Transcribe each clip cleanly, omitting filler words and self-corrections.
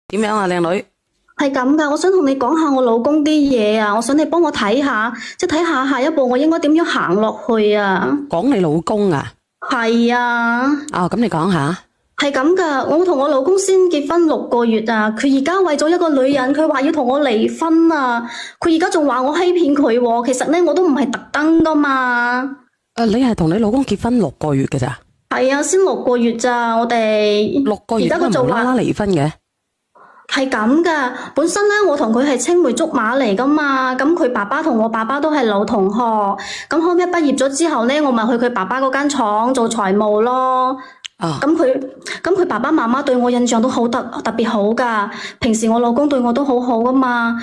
點樣啊，靚女？係咁噶，我想同你講下我老公啲嘢啊，我想你幫我睇下，即係睇下下一步我應該點樣行落去啊。講你老公啊？係啊，咁你講下。係咁噶，我同我老公先結婚6個月啊，佢而家為咗一個女人，佢話要同我離婚啊，佢而家仲話我欺騙佢喎，其實咧我都唔係特登噶嘛。你係同你老公結婚6個月嘅咋？係啊，先6個月咋，我哋6個月都無啦啦離婚嘅？係咁噶，本身咧我同佢係青梅竹馬嚟噶嘛，咁佢爸爸同我爸爸都係老同學，咁後尾畢業咗之後咧，我咪去佢爸爸嗰間廠做財務咯。咁佢爸爸媽媽對我印象都好特別好噶，平時我老公對我都好好噶嘛。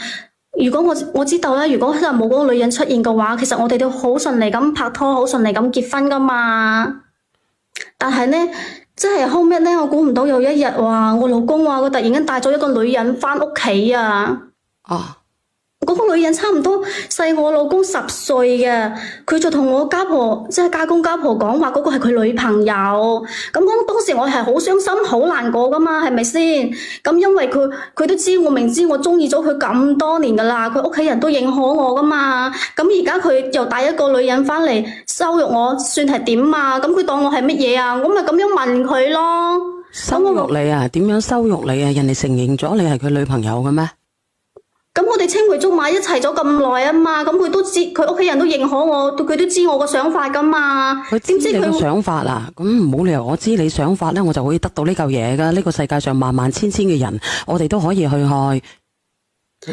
如果我知道咧，如果真係冇嗰個女人出現嘅話，其實我哋都好順利咁拍拖，好順利咁結婚噶嘛。但係咧，即係後尾咧，我估唔到有一日話我老公話佢突然間帶咗一個女人返屋企啊！嗰個女人差唔多細我老公10歲嘅，佢就同我家婆即係家公家婆講話嗰個係佢女朋友。咁當時我係好傷心好難過噶嘛，係咪先？咁因為佢都知我明知我中意咗佢咁多年噶啦，佢屋企人都認可我噶嘛。咁而家佢又帶一個女人返嚟羞辱我，算係點啊？咁佢當我係乜嘢啊？我咪咁樣問佢咯。羞辱你啊？點樣羞辱你啊？人哋承認咗你係佢女朋友嘅咩？咁我哋青梅竹馬一齊咗咁耐啊嘛，咁佢都知，佢屋企人都認可我，佢都知我個想法噶嘛。佢知你個想法啊？咁冇理由我知你想法咧，我就可以得到呢嚿嘢噶。呢個世界上萬萬千千嘅人，我哋都可以去愛。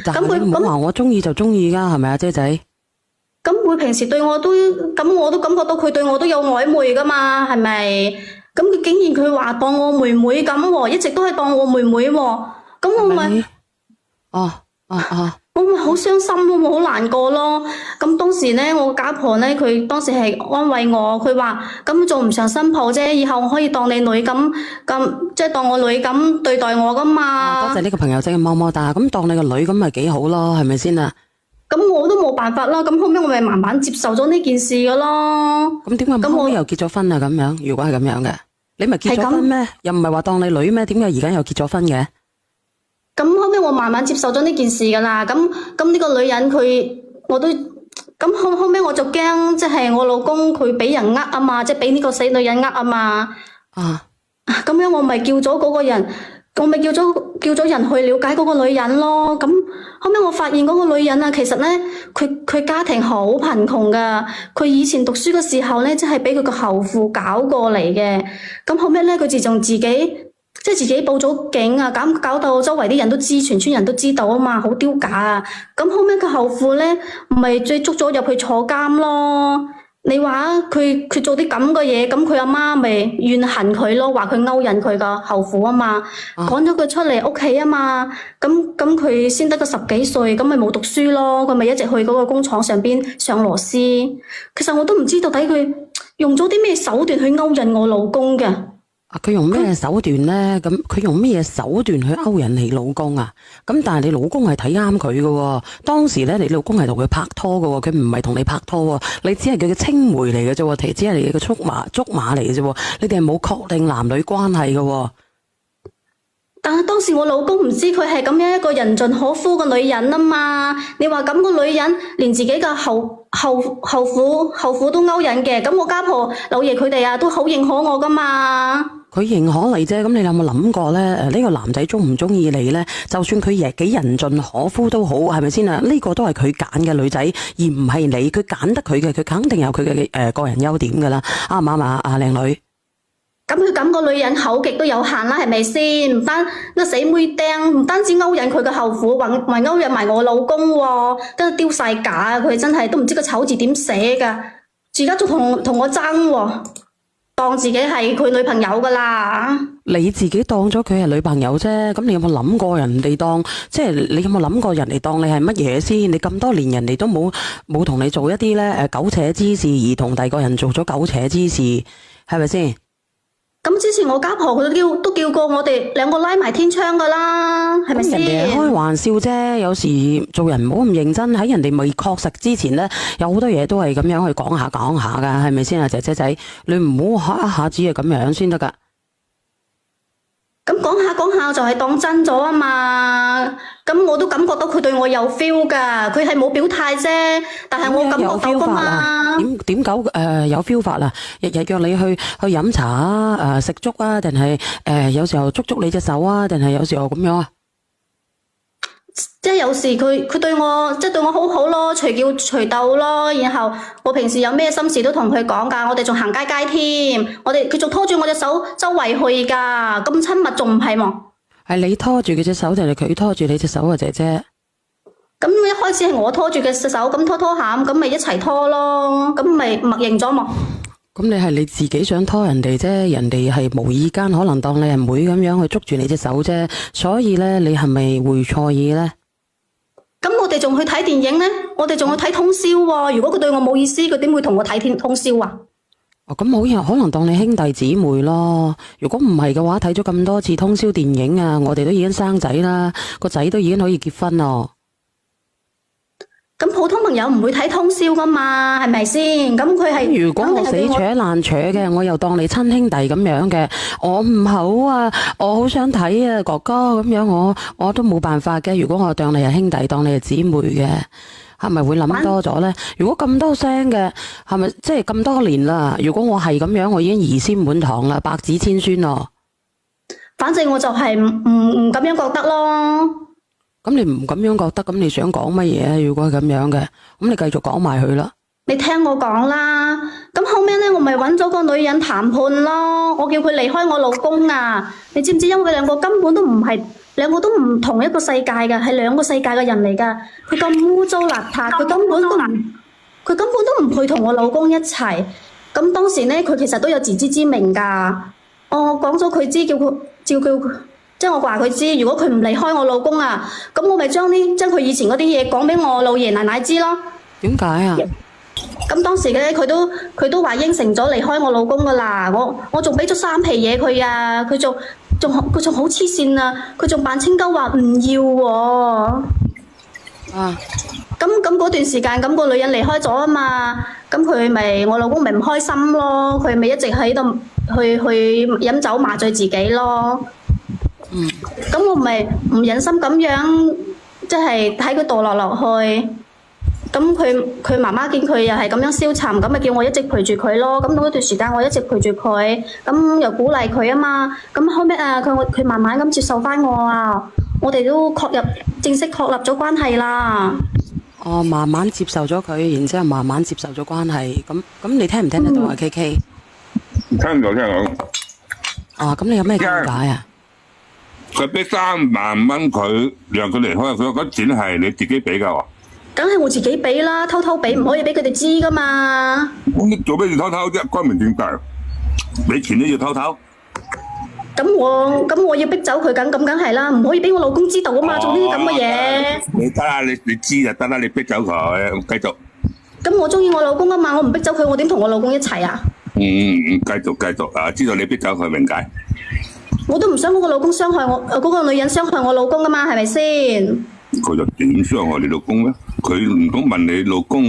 但係你唔好話我中意就中意噶，係咪啊，姐仔？咁佢平時對我都，咁我都感覺到佢對我都有曖昧噶嘛，係咪？咁佢竟然佢話當我妹妹咁喎，一直都係當我妹妹喎，咁我咪我咪好傷心咯，我好難過咯。咁當時咧，我家婆咧，佢當時係安慰我，佢話咁做唔上新抱啫，以後我可以當你女咁，即係當我女咁對待我噶嘛。多謝呢個朋友仔嘅麼麼噠，咁當你個女咁咪幾好咯，係咪先啊？咁我都冇辦法啦，咁後尾我咪慢慢接受咗呢件事噶咯。咁點解後尾又結咗婚啊？咁樣如果係咁樣嘅，你咪結咗婚咩？又唔係話當你女咩？點解而家又結咗婚嘅？咁後尾我慢慢接受咗呢件事噶啦，咁呢個女人我都咁後尾我就驚，即係我老公佢俾人呃啊嘛，即係俾呢個死女人呃啊嘛。咁樣我咪叫咗嗰個人，我咪叫咗人去了解嗰個女人咯。咁後尾我發現嗰個女人啊，其實咧佢家庭好貧窮噶，佢以前讀書嘅時候咧，即係俾佢個後父搞過嚟嘅。咁後尾咧，佢自從自己報咗警啊，搞到周圍啲人都知，全村人都知道啊嘛，好丟架啊！咁後尾佢後父咧，咪最捉咗入去坐監咯。你話佢做啲咁嘅嘢，咁佢阿媽咪怨恨佢咯，話佢勾引佢個後父啊嘛，趕咗佢出嚟屋企啊嘛。咁佢先得個10幾歲，咁咪冇讀書咯，佢咪一直去嗰個工廠上邊上螺絲。其實我都唔知到底佢用咗啲咩手段去勾引我老公嘅。佢用咩手段咧？咁佢用咩手段去勾引你老公啊？咁但係你老公係睇啱佢嘅，當時咧你老公係同佢拍拖嘅，佢唔係同你拍拖，你只係佢嘅青梅嚟嘅啫，只係你嘅竹馬嚟嘅啫，你哋係冇確定男女關係嘅。但係當時我老公唔知佢係咁樣一個人盡可夫嘅女人啊嘛，你話咁個女人連自己嘅後父都勾引嘅，咁我家婆老爺佢哋啊都好認可我噶嘛。佢認可你啫，咁你有冇諗過咧？呢個男仔中唔中意你咧？就算佢幾人盡可夫都好，係咪先啊？呢個都係佢揀嘅女仔，而唔係你。佢揀得佢嘅，佢肯定有佢嘅個人優點噶啦，啱唔啱啊？靚女。咁佢咁個女人口極都有限啦，係咪先？唔單個死妹釘，唔單止勾引佢嘅後父，還勾引埋我老公喎，跟住丟晒架啊！佢真係都唔知個醜字點寫噶，而家仲同我爭喎，當自己係佢女朋友噶啦。你自己當咗佢係女朋友啫，咁你有冇諗過人哋當？即係你有冇諗過人哋當你係乜嘢先？你咁多年人哋都冇同你做一啲咧苟且之事，而同第二個人做咗苟且之事，係咪先？咁之前我家婆佢都叫過我哋兩個拉埋天窗噶啦，係咪先？人哋開玩笑啫，有時做人唔好咁認真。喺人哋未確實之前咧，有好多嘢都係咁樣去講下噶，係咪先啊？姐姐仔，你唔好一下子係咁樣先得噶。咁講下講下就係當真咗啊嘛，咁我都感覺到佢對我有 feel 㗎，佢係冇表態啫，但係我感覺到㗎嘛。點搞有 feel 法啊？日日約你去飲茶啊，食粥啊，定係有時候捉你隻手啊，定係有時候咁樣啊？即係有時佢對我即係對我好好咯，隨叫隨到咯。然後我平時有咩心事都同佢講㗎，我哋仲行街添，佢仲拖住我隻手周圍去㗎，咁親密仲唔係喎？係你拖住佢隻手定係佢拖住你隻手啊，姐姐？咁一開始係我拖住佢隻手，咁拖拖下，咁咪一齊拖咯，咁咪默認咗嘛？咁你係你自己想拖人哋啫，人哋係無意間可能當你係妹咁樣去捉住你隻手啫，所以咧你係咪會錯意咧？咁我哋仲去睇電影咧，我哋仲去睇通宵喎。如果佢對我冇意思，佢點會同我睇通宵啊？哦，咁好似可能當你兄弟姊妹咯。如果唔係嘅話，睇咗咁多次通宵電影啊，我哋都已經生仔啦，個仔都已經可以結婚咯。咁普通朋友唔會睇通宵噶嘛，係咪先？咁佢係如果我死扯爛扯嘅，我又當你親兄弟咁樣嘅，我唔好啊，我好想睇啊，哥哥咁樣，我都冇辦法嘅。如果我當你係兄弟，當你係姊妹嘅，係咪會諗多咗呢？如果咁多聲嘅，係咪即係咁多年啦？如果我係咁樣，我已經兒孫滿堂啦，百子千孫咯。反正我就係唔咁樣覺得咯。咁你唔咁樣覺得，咁你想講乜嘢啊？如果係咁樣嘅，咁你繼續講埋佢啦。你聽我講啦，咁後尾咧，我咪揾咗個女人談判咯。我叫佢離開我老公啊！你知唔知？因為佢兩個根本都唔係，兩個都唔同一個世界㗎，係兩個世界嘅人嚟㗎。佢咁污糟邋遢，佢根本都唔配同我老公一齊。咁當時咧，佢其實都有自知之明㗎。我講咗佢知，叫佢。即係我話佢知，如果佢唔離開我老公啊，咁我咪將佢以前嗰啲嘢講俾我老爺奶奶知咯。點解啊？咁當時咧，佢都話應承咗離開我老公噶啦。我仲俾咗3皮嘢佢啊，佢仲好黐線啊，佢仲扮清鳩話唔要喎。啊！咁嗰段時間，咁個女人離開咗啊嘛，咁我老公咪唔開心咯，佢咪一直喺度去飲酒麻醉自己咯。咁我咪唔忍心咁樣，即係睇佢墮落去。咁佢媽媽見佢又係咁樣消沉，咁咪叫我一直陪住佢咯。咁嗰段時間我一直陪住佢，咁又鼓勵佢啊嘛。咁後尾啊，佢慢慢咁接受翻我啊，我哋都正式確立咗關係啦。哦，慢慢接受咗佢，然之後慢慢接受咗關係。咁你聽唔聽得到啊？K K 聽到。哦，咁你有咩見解啊？佢俾3萬蚊佢，讓佢離開，佢嗰錢係你自己俾噶喎。梗係我自己俾啦，偷偷俾，唔可以俾佢哋知噶嘛。咁你做咩要偷偷啫？光明正大，俾錢都要偷偷。咁我要逼走佢，咁梗係啦，唔可以俾我老公知道啊嘛，做呢啲咁嘅嘢。你得啦，你知就得啦，你逼走佢，繼續。咁我中意我老公啊嘛，我唔逼走佢，我點同我老公一齊啊？繼續啊！知道你逼走佢，明解。我都唔想嗰個老公傷害我，嗰個女人傷害我老公噶嘛，係咪先？佢就點傷害你老公咧？佢唔通問你老公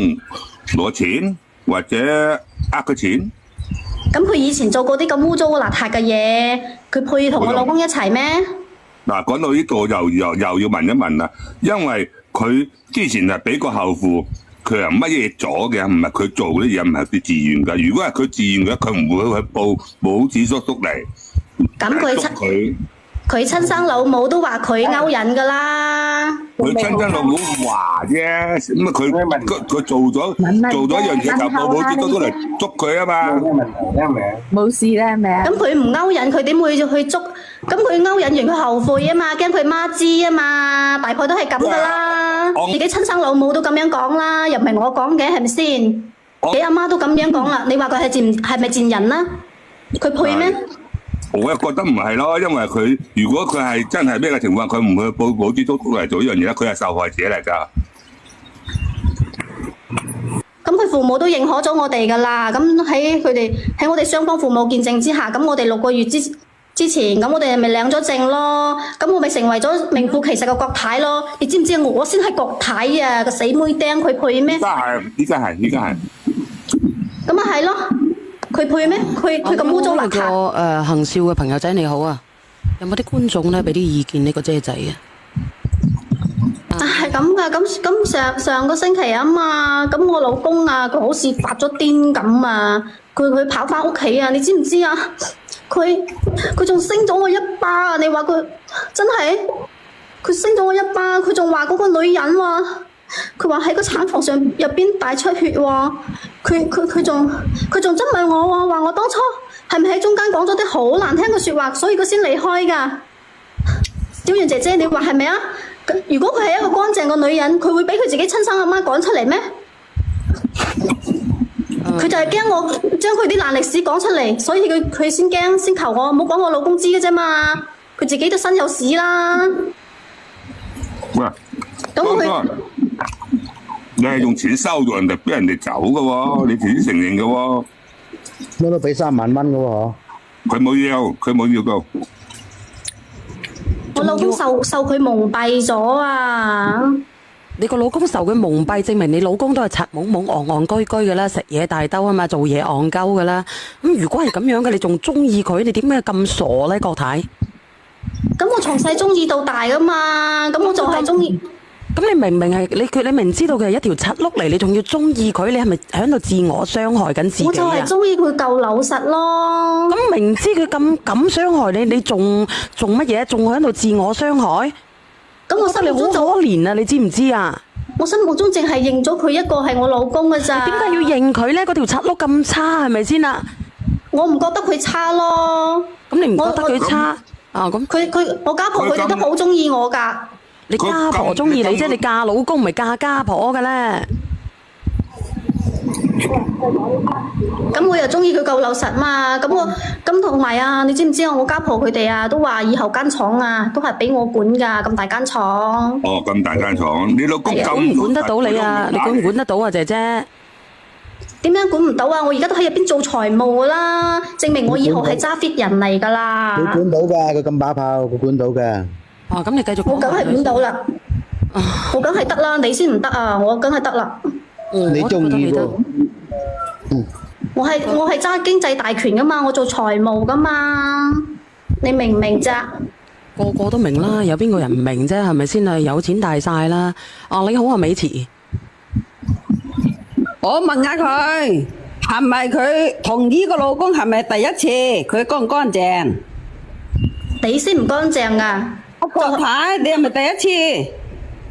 攞錢或者佢錢？咁佢以前做過啲咁污糟邋遢嘅嘢，佢配同我老公一齊咩？嗱，講到呢度又要問一問啦，因為佢之前係俾個後父，佢係乜嘢咗嘅，唔係佢做啲嘢，唔係佢自願噶。如果係佢自願嘅，佢唔會去報母子叔叔嚟。咁佢親生老母都話佢勾引噶啦。佢親生老母話啫，咁佢做咗一樣嘢就報母子叔叔嚟捉佢啊嘛。冇問題啦，咪冇事啦，係咪啊？咁佢唔勾引，佢點會去捉？咁佢勾引完佢後悔啊嘛，驚佢媽知啊嘛，大概都係咁噶啦。自己親生老母都咁樣講啦，又唔係我講嘅，係咪先？你阿媽都咁樣講啦，你話佢係咪賤人啦？佢配咩？我又覺得唔係咯，因為如果佢係真係咩嘅情況，佢唔會報母子叔叔嚟做呢樣嘢啦，佢係受害者嚟㗎。咁佢父母都認可咗我哋㗎啦，咁喺我哋雙方父母見證之下，咁我哋6個月之前，咁我哋咪領咗證咯，咁我咪成為咗名副其實嘅國太咯。你知唔知我先係國太啊，個死妹釘，佢配咩？依家係。咁啊係咯。佢配咩？佢咁污糟邋遢。個行少嘅朋友仔你好啊！有冇啲觀眾咧俾啲意見呢個姐仔啊？係咁噶，咁上個星期啊嘛，咁我老公啊，佢好似發咗癲咁啊，佢跑翻屋企啊，你知唔知啊？佢仲升咗我一巴啊！你話佢真係，佢升咗我一巴，佢仲話嗰個女人喎，佢話喺個產房上入邊大出血喎，佢仲質問我喎，話我當初係咪喺中間講咗啲好難聽嘅説話，所以佢先離開㗎？小袁姐姐，你話係咪啊？如果佢係一個乾淨嘅女人，佢會俾佢自己親生阿媽趕出嚟咩？佢就係驚我將佢啲爛歷史講出嚟，所以佢先驚，先求我唔好講我老公知嘅啫嘛。佢自己都身有屎啦。喂，咁佢你係用錢收咗人哋，俾人哋走嘅喎，你自己承認嘅喎。我都俾3萬蚊嘅喎。佢冇要到。我老公受佢蒙蔽咗啊！你個老公受佢蒙蔽，證明你老公都係賊懵懵、戇戇居居嘅啦，食嘢大兜啊嘛，做嘢戇鳩嘅啦。咁如果係咁樣嘅，你仲中意佢？你點解咁傻咧，郭太？咁我從細中意到大噶嘛，咁我就係中意。咁你明明係你明知道佢係一條柒碌嚟，你仲要中意佢？你係咪喺度自我傷害緊自己啊？我就係中意佢夠老實咯。咁明知佢咁傷害你，你仲乜嘢？仲喺度自我傷害？咁我心你好目中可憐啊！你知唔知啊？我心目中淨係認咗佢一個係我老公嘅咋。點解要認佢咧？嗰條柒碌咁差係咪先啊？我唔覺得佢差咯。咁你唔覺得佢差啊？咁我家婆佢哋都好中意我㗎。你家婆中意你啫，你嫁老公唔係嫁家婆嘅咧。咁我又中意佢夠老實嘛，咁同埋啊，你知唔知啊？我家婆佢哋啊都話以後間廠啊都係俾我管㗎，咁大間廠。哦，咁大間廠，你老公管唔管得到你啊？你管唔管得到啊，姐姐？點樣管唔到啊？我而家都喺入邊做財務㗎啦，證明我以後係揸 fit 人嚟㗎啦。佢管到㗎，佢咁把炮，佢管到嘅。哦，咁你繼續講。我梗係管到啦，我梗係得啦，你先唔得啊！我梗係得啦。你中意喎？我係揸經濟大權㗎嘛，我做財務㗎嘛，你明唔明咋？個個都明啦，有邊個人唔明啫？係咪先啊？有錢大晒啦！哦，你好啊，美慈。我問下佢，係咪佢同呢個老公係咪第一次？佢乾唔乾淨？你先唔乾淨㗎。郭太，你係咪第一次？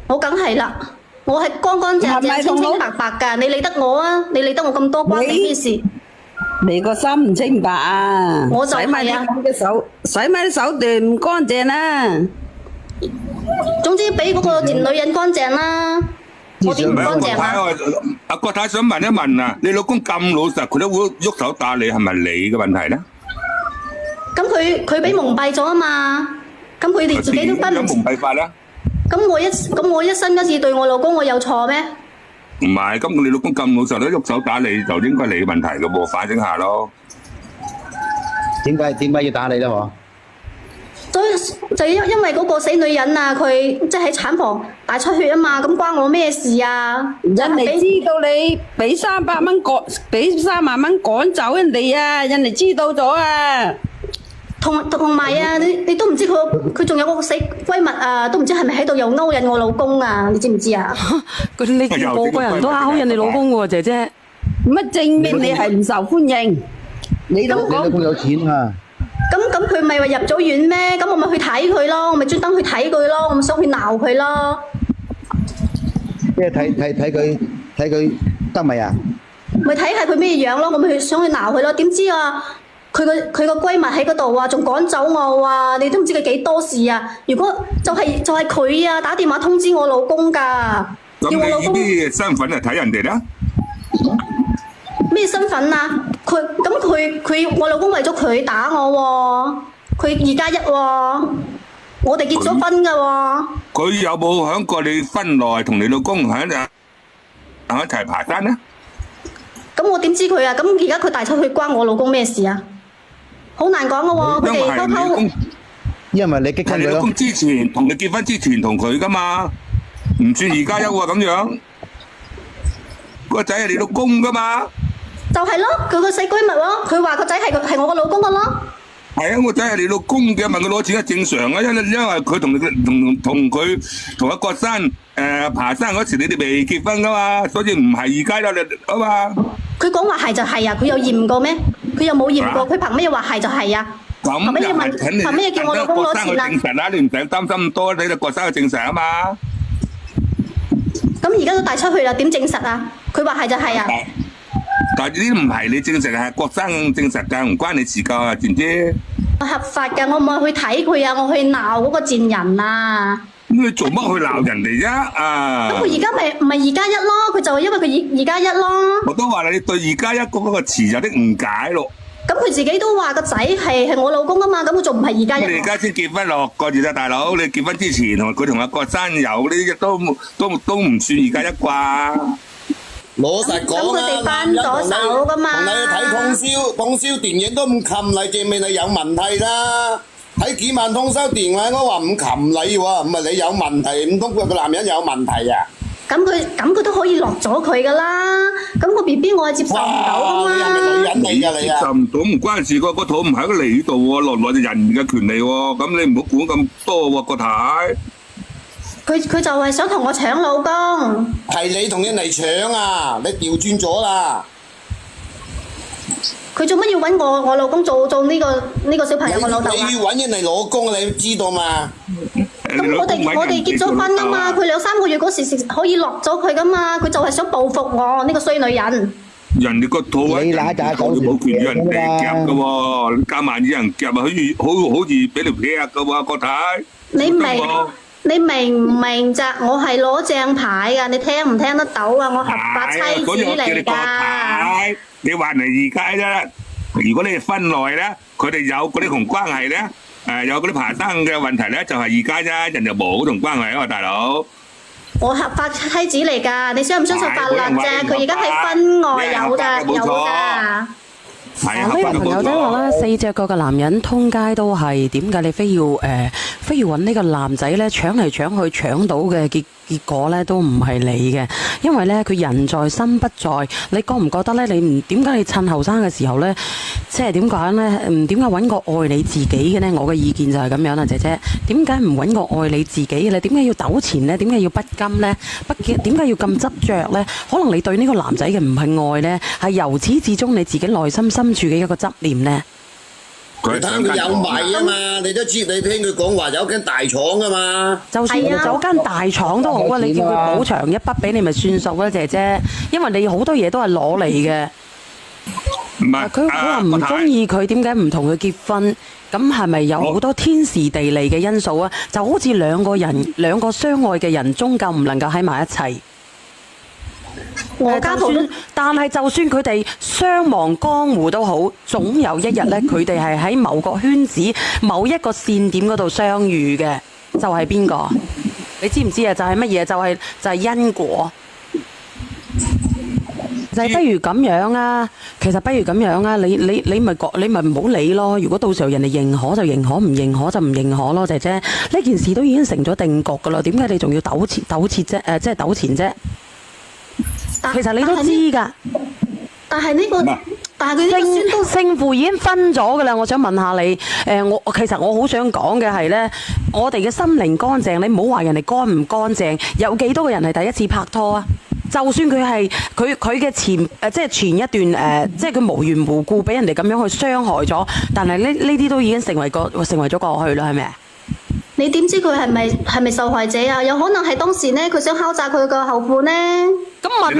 我梗係啦，我係乾乾淨淨、清清白白㗎。你理得我啊？你理得我咁多關你咩事？你個心唔清白啊！我就係啊使咪啲咁嘅手，使咪啲手段唔乾淨啊！總之俾嗰個賤女人乾淨啦。我點唔乾淨啊？阿郭太想問一問啊，你老公咁老實，佢都會喐手打你，係咪你嘅問題咧？咁佢俾蒙蔽咗啊嘛，咁佢哋自己都不有蒙蔽法啦。咁我一生一世對我老公，我有錯咩？唔係，咁你老公咁老實都喐手打你，就應該你問題嘅喎，反省下咯。點解要打你咧？嗬？就因為嗰個死女人啊，佢即係喺產房大出血啊嘛，咁關我咩事啊？人哋知道你俾300蚊俾3萬蚊趕走人哋啊！人哋知道咗啊！同埋啊，你都唔知佢仲有個死閨蜜啊，都唔知係咪喺度又勾引我老公啊？你知唔知啊？你個個人都勾引你老公喎，姐姐。乜證明你係唔受歡迎？你老你老公有錢啊！咁佢咪話入咗院咩？咁我咪去睇佢咯，我咪專登去睇佢咯，我咪想去鬧佢咯。即係睇佢得未啊？咪睇下佢咩樣咯，我咪想去鬧佢咯。點知啊，佢個閨蜜喺嗰度啊，仲趕走我啊！你都唔知佢幾多事啊！如果就係佢啊，打電話通知我老公㗎，咁叫我老公你咩身份嚟睇人哋咧？咩身份啊？我老公為咗佢打我喎，佢2+1喎，我哋結咗婚㗎喎。佢有冇響過你婚內同你老公喺一齊爬山咧？咁我點知佢啊？咁而家佢大出去關我老公咩事啊？好難講㗎喎，佢哋偷偷。因為你激親佢咯。係你老公之前同你結婚之前同佢噶嘛，唔算2+1喎咁樣。個仔係你老公噶嘛？就係咯，佢個死閨蜜咯，佢話個仔係我個老公噶咯。係啊，我仔係你老公嘅，問佢攞錢係正常啊，因為佢同阿郭生爬山嗰時，你哋未結婚噶嘛，所以唔係而家有啊嘛。佢講話係就係啊，佢有驗過咩？佢又冇驗過，佢憑咩話係就係啊？咁憑咩問？憑咩叫我老公攞錢啊？證實啦，你唔使擔心咁多，你個郭生去證實啊嘛。咁而家都帶出去啦，點證實啊？佢話係就係啊。但係呢啲唔係你證實，係郭生證實㗎，唔關你事㗎，知唔知？我合法㗎，我唔係去睇佢啊，我去鬧嗰個賤人啊！咁你做乜去鬧人哋啫？啊！咁佢而家咪唔係2+1咯，佢就係因為佢2+1咯。我都話啦，你對2+1嗰個詞有啲誤解咯。咁佢自己都話個仔係我老公啊嘛，咁佢仲唔係2+1？你而家先結婚6個月咋，大佬？你結婚之前同佢同阿郭生有呢啲都唔算2+1啩？老實講咁佢哋分咗手㗎嘛同你去睇通宵電影都唔擒你，證明你有問題啦。睇幾晚通宵電影我話唔擒你喎，唔係你有問題，唔通個男人有問題啊？咁佢都可以落咗佢㗎啦。咁個 BB 我係接受唔到㗎嘛。你係咪女人嚟㗎你啊？接受唔到唔關事，個肚唔喺你度喎，落就人嘅權利喎，咁你唔好管咁多喎，郭太。佢就係想同我搶老公。係你同人嚟搶啊！你調轉咗啦！佢做乜要揾我老公做呢個小朋友個老豆啊？你要揾人嚟攞工，你知道嘛？咁我哋結咗婚啊嘛，佢2-3個月嗰時可以落咗佢噶嘛，佢就係想報復我呢個衰女人。人哋個肚喺人哋度，你冇權要人哋夾噶喎，加萬二人夾啊，好易俾條劈噶喎，郭太。你明唔明咋？我係攞正牌噶，你聽唔聽得到啊？我合法妻子嚟噶。你話嚟2+1啫，如果你係婚內咧，佢哋有嗰啲同關係咧，有嗰啲爬山嘅問題咧，就係2+1，人就冇同關係啊嘛，大佬。我合法妻子嚟噶，你相唔相信法律啫？佢而家喺婚外有噶。呢個朋友仔話啦，4隻腳嘅男人通街都係，點解你非要揾呢個男仔呢？搶嚟搶去搶到嘅結果呢都唔係你嘅，因為呢，佢人在心不在。你覺唔覺得呢？你唔點解你趁後生嘅時候呢？即係點講呢？點解揾個愛你自己嘅呢？我嘅意見就係咁樣啦，姐姐。點解唔揾個愛你自己嘅呢？點解要糾纏呢？點解要不甘呢？點解要咁執着呢？可能你對呢個男仔嘅唔係愛呢，係由始至終你自己內心深處嘅一個執念呢。佢貪佢有米啊嘛，你都知，你聽佢講話有間大廠啊嘛。就算有間大廠都好啊，你叫佢補償一筆俾你咪算數啦，姐姐。因為你好多嘢都係攞嚟嘅。唔係佢話唔中意佢，點解唔同佢結婚？咁係咪有好多天時地利嘅因素啊？就好似兩個相愛嘅人，終究唔能夠喺埋一齊。但係就算佢哋相忘江湖都好，總有一日呢，佢哋係喺某個圈子、某一個線點嗰度相遇嘅，就係邊個？你知唔知啊？就係乜嘢？就係因果。就係不如咁樣啊！其實不如咁樣啊！你咪唔好理咯。如果到時候人哋認可就認可，唔認可就唔認可咯，姐姐。呢件事都已經成咗定局噶啦，點解你仲要糾纏啫？即係糾纏啫？其實你都知㗎。但係佢呢個勝負已經分咗㗎啦。我想問下你，其實我好想講嘅係呢，我哋嘅心靈乾淨，你唔好話人哋乾唔乾淨。有幾多個人係第一次拍拖啊？就算佢係佢嘅前一段即係佢無緣無故俾人哋咁樣去傷害咗，但係呢啲都已經成為咗過去啦，係咪啊？你點知佢係咪受害者啊？有可能係當時呢，佢想敲詐佢個後父呢。咁問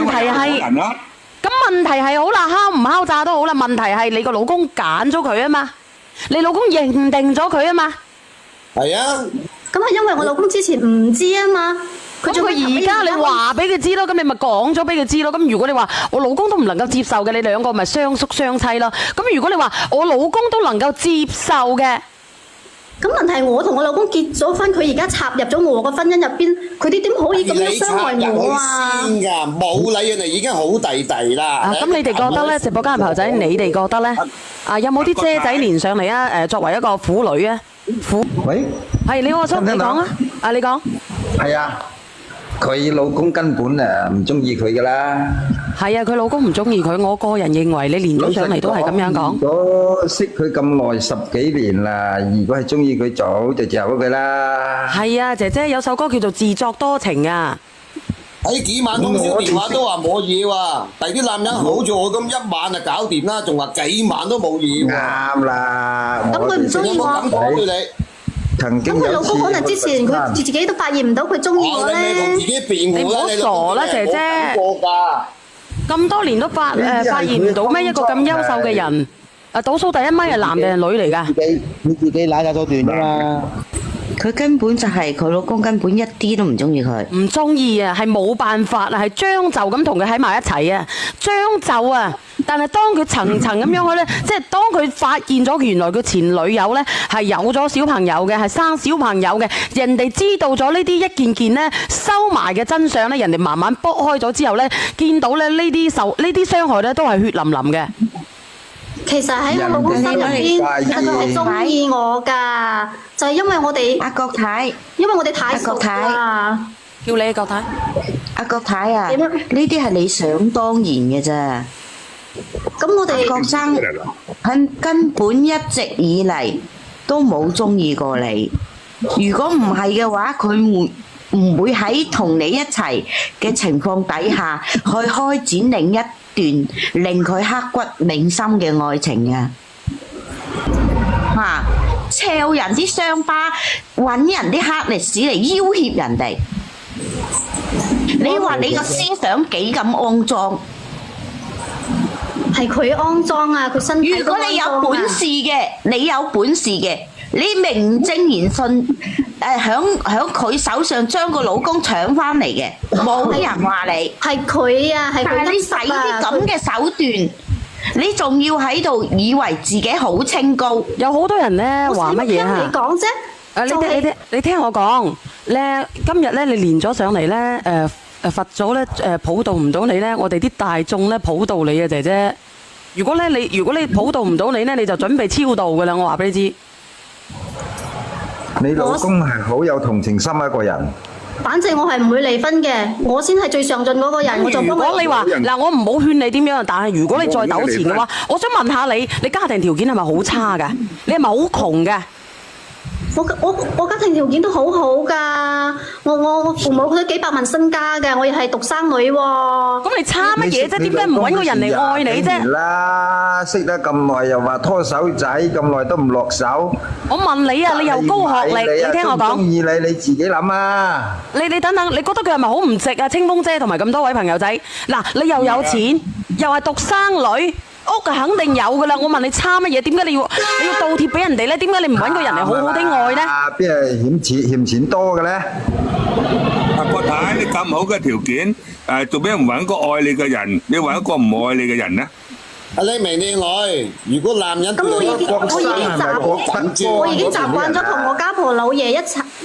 題係好啦，敲唔敲詐都好啦。問題係你個老公揀咗佢啊嘛，你老公認定咗佢啊嘛。係啊。咁係因為我老公之前唔知啊嘛。咁佢而家你話俾佢知咯，咁你咪講咗俾佢知咯。咁如果你話我老公都唔能夠接受嘅，你兩個咪雙宿雙棲咯。咁如果你話我老公都能夠接受嘅，咁問題我同我老公結咗婚，佢而家插入咗我個婚姻入邊，佢哋點可以咁樣傷害我啊？先㗎，冇理人哋已經好弟弟啦。咁你哋覺得咧？直播間嘅朋友仔，你哋覺得咧？有冇啲姐仔連上嚟啊？作為一個婦女啊，喂，係你我想你講啊，你講。係啊。佢老公根本唔中意佢噶啦。係啊，佢老公唔中意佢。我個人認為你連咗上嚟都係咁樣講。如果識佢咁耐10幾年啦，如果係中意佢早就走咗佢啦。係啊，姐姐有首歌叫做自作多情啊。睇幾晚通宵電話都話冇嘢喎，第啲男人好似我咁一晚就搞掂啦，仲話幾晚都冇嘢喎。啱啦。咁佢唔中意我。咁講對你。曾經咁佢老公可能之前佢自己都發現唔到佢中意我咧。你同自己辯護啦，你唔好傻啦，姐姐。咁多年都發現唔到咩一個咁優秀嘅人？倒數第一咪係男定係女嚟㗎？你自己揦曬咗段啊嘛！佢根本就係佢老公根本一啲都唔中意佢，唔中意啊，係冇辦法啊，係將就咁同佢喺埋一齊啊，將就啊。但係當佢層層咁樣去咧，即係當佢發現咗原來佢前女友咧係有咗小朋友嘅，係生小朋友嘅，人哋知道咗呢啲一件件咧收埋嘅真相咧，人哋慢慢剝開咗之後咧，見到咧呢啲傷害咧都係血淋淋嘅。其實喺我老公心入邊，其實佢係中意我噶，就係因為我哋阿國太，因為我哋太熟啦。叫你國太，阿國太啊，呢啲係你想當然嘅咋。咁我哋郭生根本一直以嚟都冇中意過你。如果唔係嘅話，佢唔會喺同你一齊嘅情況底下去開展另一段令佢刻骨銘心嘅愛情啊！嚇，抄人啲傷疤，揾人啲黑歷史嚟要挾人哋。你話你個思想幾咁骯髒？係佢骯髒啊！佢身體如果你有本事嘅，你有本事嘅，你名正言順響佢手上將個老公搶翻嚟嘅，冇人話你。係佢啊，係佢。但係你使啲咁嘅手段，你仲要喺度以為自己好清高？有好多人咧話乜嘢啊？你講啫。你聽我講咧，今日咧你連咗上嚟咧，罰咗咧普渡唔到你咧，我哋啲大眾咧普渡你啊，姐姐。如果你普渡唔到你咧，你就準備超度噶啦，我話俾你知。你老公係好有同情心一個人。反正我係唔會離婚嘅，我先係最上進嗰個人。我就如果你話嗱，我唔好勸你點樣，但係如果你再糾纏嘅話，我想問下你，你家庭條件係咪好差㗎？你係咪好窮㗎？我家庭條件都好好噶，我父母佢都幾百萬身家嘅，我又係獨生女喎。咁你差乜嘢啫？點解唔揾個人嚟愛你啫？啦，識得咁耐又話拖手仔，咁耐都唔落手。我問你啊，你又高學歷，你聽我講。中意你自己諗啊！你等等，你覺得佢係咪好唔值啊？清風姐同埋咁多位朋友仔，嗱，你又有錢，又係獨生女。屋係肯定有噶啦，我問你差乜嘢？點解你要倒貼俾人哋咧？點解你唔揾個人嚟好好地愛咧？邊係欠錢多嘅咧？阿郭太，你咁好嘅條件，做咩唔揾個愛你嘅人？你揾一個唔愛你嘅人咧？阿李明靚女，如果男人咁我已經習慣咗同我家婆老爺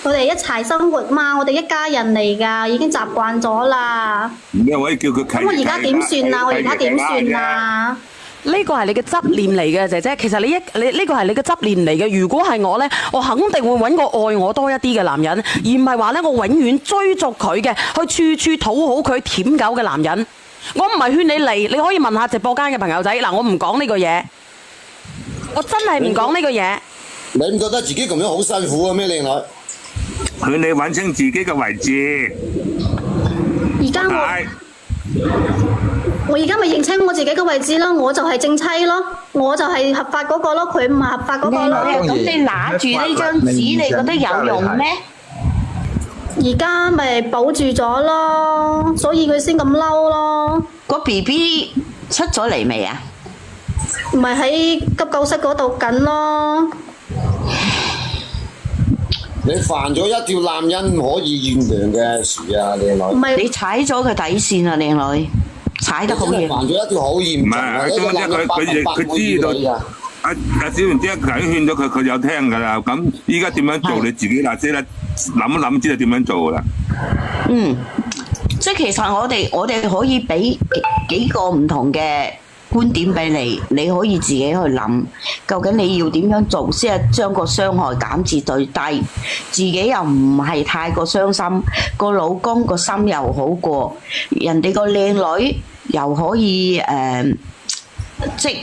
佢哋一齊生活嘛，我哋一家人嚟㗎，已經習慣咗啦。你可以叫佢契。咁我而家點算啊？我而家點算啊？呢個係你嘅執念嚟嘅，姐姐。其實你呢個係你嘅執念嚟嘅。如果係我呢，我肯定會揾個愛我多一啲嘅男人，而唔係話呢，我永遠追逐佢嘅，去處處討好佢舔狗嘅男人。我唔係勸你嚟，你可以問下直播間嘅朋友仔。嗱，我唔講呢個嘢，我真係唔講呢個嘢。你唔覺得自己咁樣好辛苦啊？咩靚女？勸你揾清自己嘅位置。而家我而家咪認清我自己嘅位置咯，我就係正妻咯，我就係合法嗰個咯，佢唔係合法嗰個咯。咁你拿住呢張紙，你覺得有用咩？而家咪保住咗咯，所以佢先咁嬲咯。個 BB 出咗嚟未啊？唔係喺急救室嗰度緊咯。你犯咗一條男人唔可以原諒嘅事啊，靚女。唔係你踩咗佢底線啊，靚女，踩得好嚴。犯咗一條好嚴重嘅。唔係，佢知道。阿小賢姐頭先勸咗佢，佢有聽㗎啦。咁依家點樣做你自己嗱先啦，諗一諗知道點樣做㗎啦。即係其實我哋可以俾幾個唔同嘅觀點俾你，你可以自己去諗，究竟你要點樣做先係將個傷害減至最低，自己又唔係太過傷心，個老公個心又好過，人哋個靚女又可以即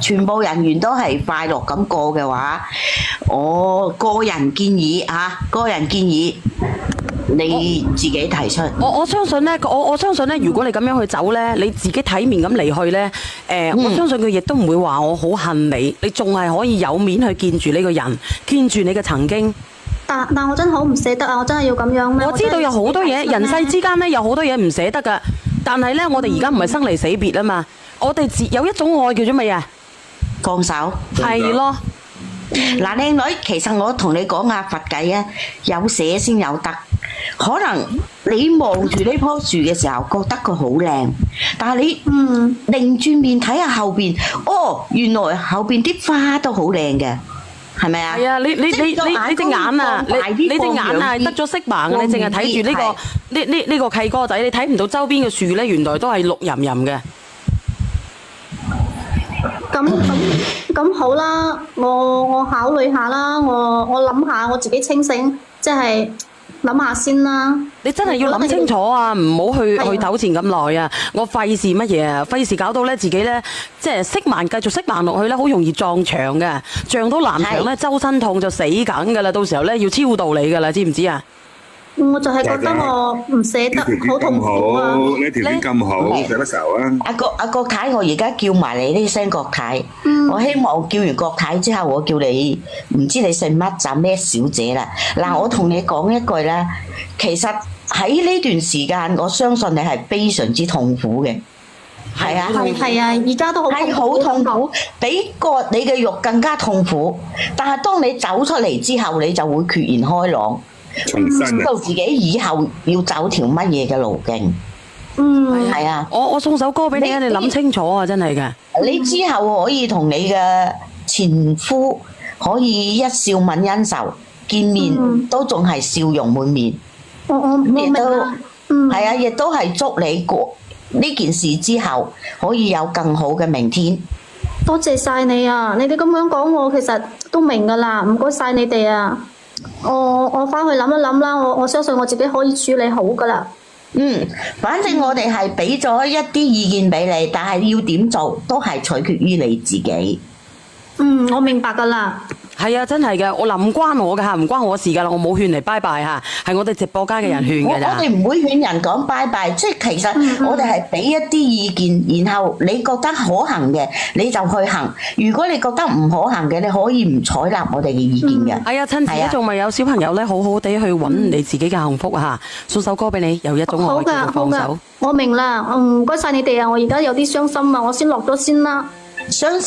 全部人員都係快樂咁過嘅話，我個人建議你自己提出。我相信咧，我相信咧，如果你咁樣去走咧，你自己體面咁離去咧，我相信佢亦都唔會話我好恨你，你仲係可以有面去見住呢個人，見住你嘅曾經。但我真係好唔捨得啊！我真係要咁樣咩？我知道有好多嘢，人世之間咧有好多嘢唔捨得噶，但係咧我哋而家唔係生離死別啊嘛，我哋有一種愛叫做乜嘢？放手。係咯。嗱，靚女，其實我同你講下佛偈啊，有捨先有得。可能你望住呢棵樹嘅時候，覺得佢好靚，但係你擰轉面睇下後邊，哦，原來後邊啲花都好靚嘅，係咪啊？係啊，你隻眼啊，你隻眼啊得咗色盲，你淨係睇住呢個契哥仔，你睇唔到周邊嘅樹咧，原來都係綠蔭蔭嘅。咁好啦，我考慮下啦，我諗下，我自己清醒，即係諗下先啦。你真係要諗清楚啊，唔好去糾纏咁耐啊！我費事乜嘢啊？費事搞到咧自己咧，即係色盲繼續色盲落去咧，好容易撞牆嘅，撞到南牆咧，周身痛就死梗噶啦！到時候咧要超度你噶啦，知唔知啊？我就係覺得我唔捨得，好痛苦啊！呢條片咁好，捨得愁啊！阿國太，我而家叫埋你呢聲國太，我希望叫完國太之後，我叫你唔知你姓乜就咩小姐啦。嗱，我同你講一句啦，其實喺呢段時間，我相信你係非常之痛苦嘅，係啊，係啊，而家都好痛苦，比割你嘅肉更加痛苦。但係當你走出嚟之後，你就會決然開朗。知道自己以後要走條乜嘢嘅路徑。係啊，我送首歌俾你啊，你諗清楚啊，真係嘅。你之後可以同你嘅前夫可以一笑泯恩仇，見面都仲係笑容滿面。我明啦。係啊，亦都係祝你過呢件事之後可以有更好嘅明天。多謝晒你啊！你哋咁樣講，我其實都明噶啦，唔該晒你哋啊！我翻去諗一諗啦，我相信我自己可以處理好噶啦。反正我哋係俾咗一啲意見俾你，但係要點做都係取決於你自己。我明白噶啦。係啊，真係嘅，我唔關我嘅嚇，唔關我事噶啦，我冇勸你拜拜嚇，係我哋直播間嘅人勸嘅咋。我哋唔會勸人講拜拜，即係其實我哋係俾一啲意見，然後你覺得可行嘅你就去行。如果你覺得唔可行嘅，你可以唔採納我哋嘅意見嘅。係啊，趁自己仲未有小朋友咧，好好地去揾你自己嘅幸福嚇。送首歌俾你，有一種愛叫做放手。我明啦，唔該晒你哋啊！我而家有啲傷心啊，我先落咗先啦。傷心